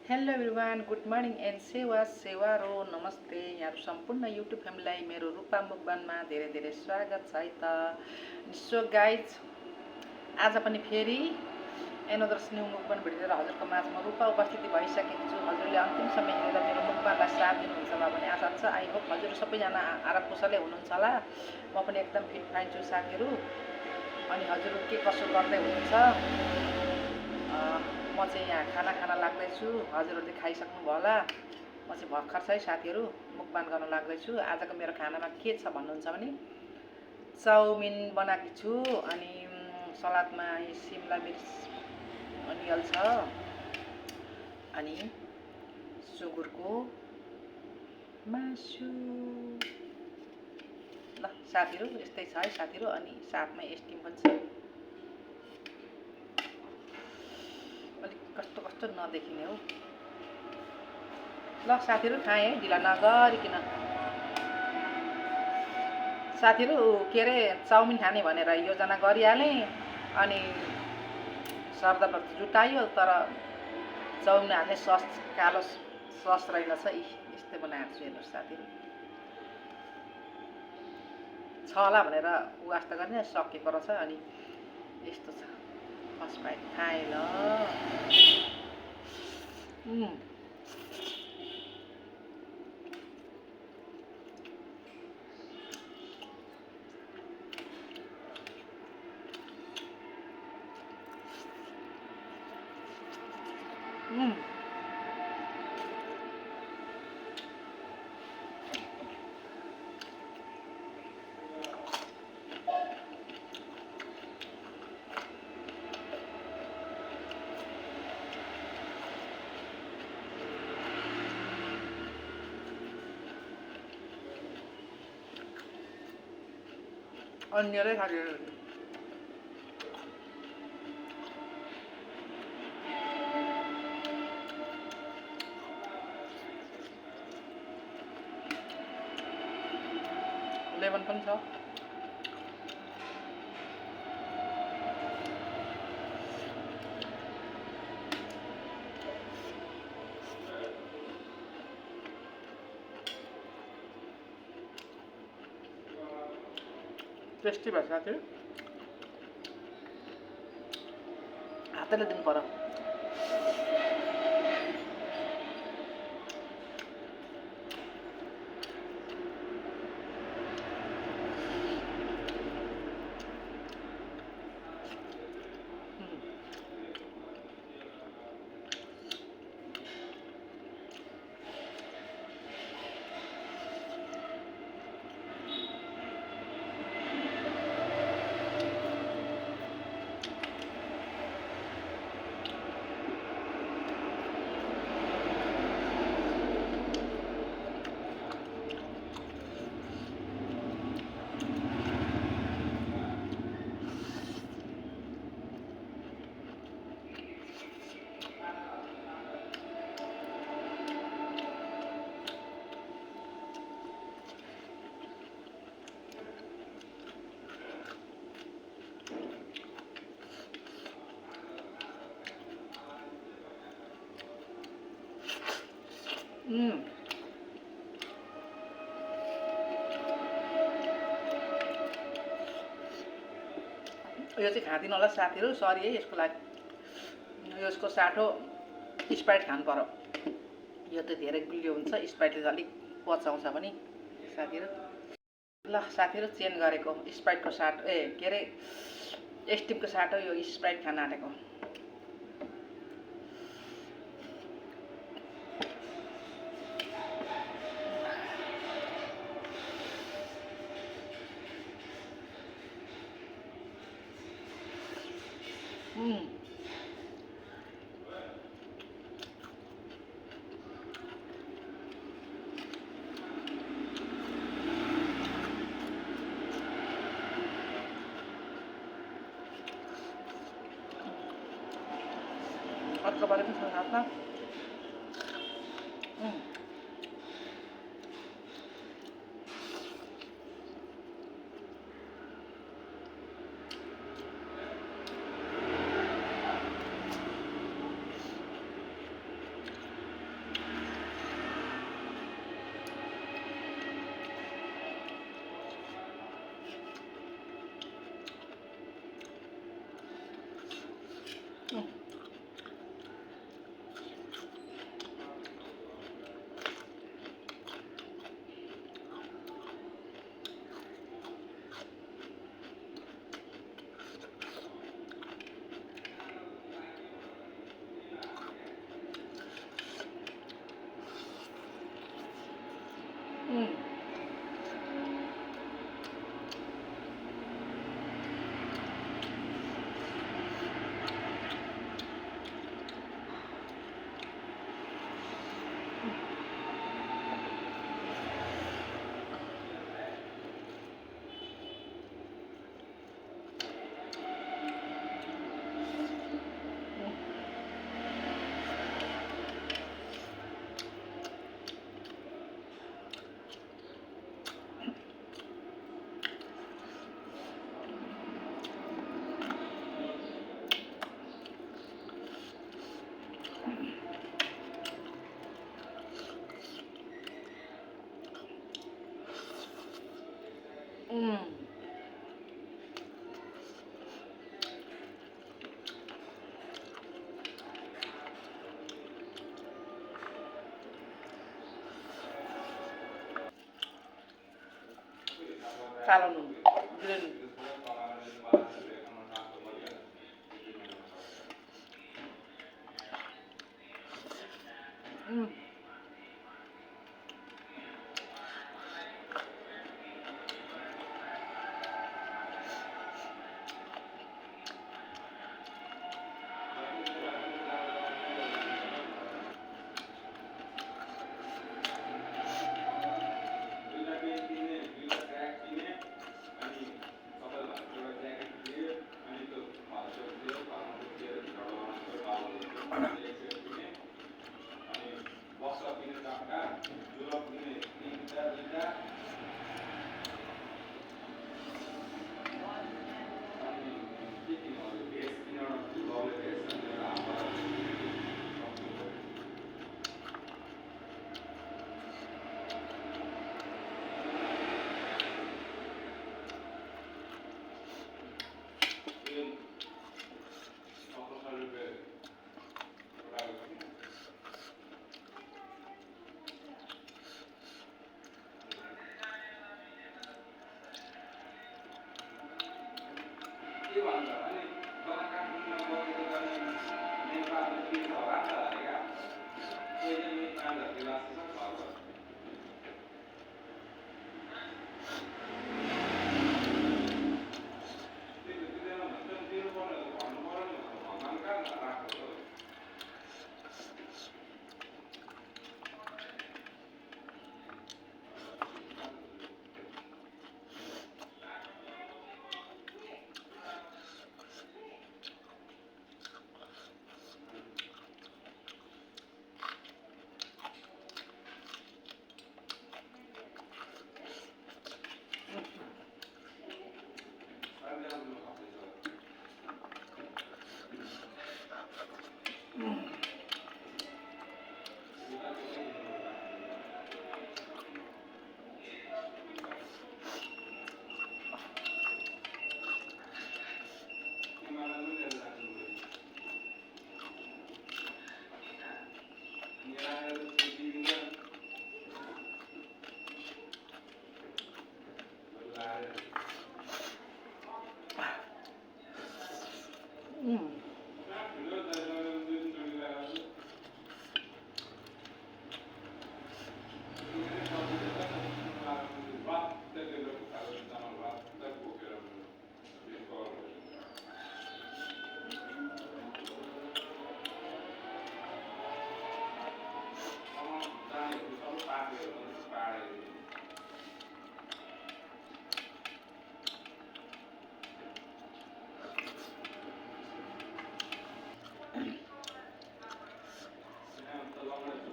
Hello everyone, good morning and सेवा नमस्ते। यहाँहरू सम्पूर्ण युट्युब फ्यामिलीलाई मेरो रूपा मुखबानमा धेरै धेरै स्वागत छ है त। सो गाइज, आज पनि फेरि एनदर न्यू मुखबान भिडियो लिएर हजुरको माझमा रूपा उपस्थिति भइसकेको छु। हजुरले अन्तिम समय हेरेर मेरो मुखबानलाई साथ दिनुहुन्छ होला भन्ने आशा छ। आई होप हजुर सबैजना आराम कुशलै हुनुहुन्छ होला। म पनि एकदम फिट फाइन छु साथीहरू। अनि हजुरहरू के कसो गर्दै हुनुहुन्छ? म चाहिँ यहाँ खाना खान लाग्दैछु। हजुरहरूले खाइसक्नु भयो होला। म चाहिँ भर्खर चाहिँ साथीहरू मुखबान गर्न लाग्दैछु। आजको मेरो खानामा के छ भन्नुहुन्छ भने चाउमिन बनाएको छु, अनि सलादमा सिमला मिर्च अनियल छ, अनि सुँगुरको मासु। ल साथीहरू, यस्तै छ है साथीहरू। अनि साथमा स्टिम पनि छ। अलिक कस्तो कस्तो नदेखिने हो। ल साथीहरू, खाएँ है ढिला नगरिकन। साथीहरू के अरे चाउमिन खाने भनेर योजना गरिहालेँ, अनि सरदर जुटायो, तर चाउमिन हाल्ने सस कालो सस रहेनछ। यस्तै बनाएको छु हेर्नुहोस् साथीहरू। छ होला भनेर वास्ता गर्ने सकेको रहेछ। अनि यस्तो छ। फर्स्ट बाइट खाएँ ल। अन्यले खायो। लेमन पनि छ। टेस्टी भयो साथीहरू। हातैले दिनु पर्यो। यो चाहिँ खाँदिनँ होला साथीहरू, सरी है यसको लागि। यसको साटो स्प्राइट खानु पर्यो। यो त धेरै गुलियो हुन्छ, स्प्राइटले त अलिक पचाउँछ पनि साथीहरू। ल साथीहरू, चेन्ज गरेको स्प्राइटको साटो के अरे स्टिमको साटो यो स्प्राइट खान आँटेको। अर्को बारे पनि छ हातमा। कालो नुन ग्रिन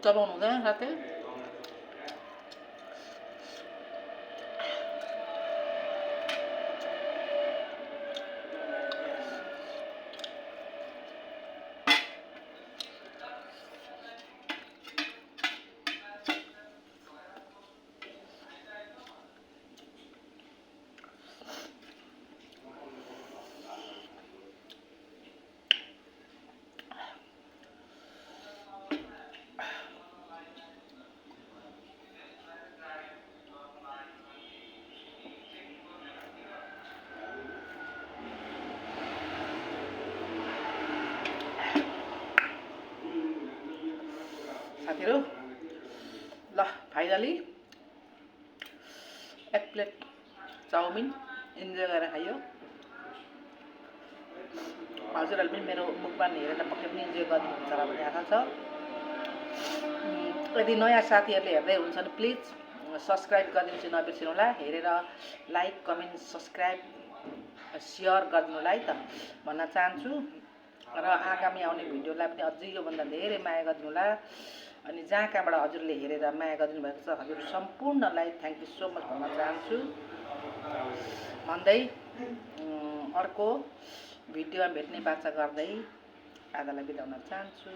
चलाउनु हुँदैन साथै साथीहरु ल फाइनली एक प्लेट चाउमिन इन्जोय गरेर खायो हजुरहरुले पनि मेरो मुखबान हेरेर पक्कै पनि इन्जोय गर्नुहुन्छ होला भन्ने आशा छ यदि नयाँ साथीहरुले हेर्दै हुनुहुन्छ भने प्लिज सब्स्क्राइब गरिदिनु चाहिँ नबिर्सिनु होला हेरेर लाइक कमेन्ट सब्स्क्राइब शेयर गरिदिनु होला है त भन्न चाहन्छु र आगामी आउने भिडियोलाई पनि अझै योभन्दा धेरै माया गरिदिनु होला अनि जहाँ कहाँबाट हजुरले हेरेर माया गरिदिनु भएको छ हजुर सम्पूर्णलाई थ्याङ्क यू सो मच भन्न चाहन्छु भन्दै अर्को भिडियोमा भेट्ने बाचा गर्दै आजलाई बिदा हुन चाहन्छु।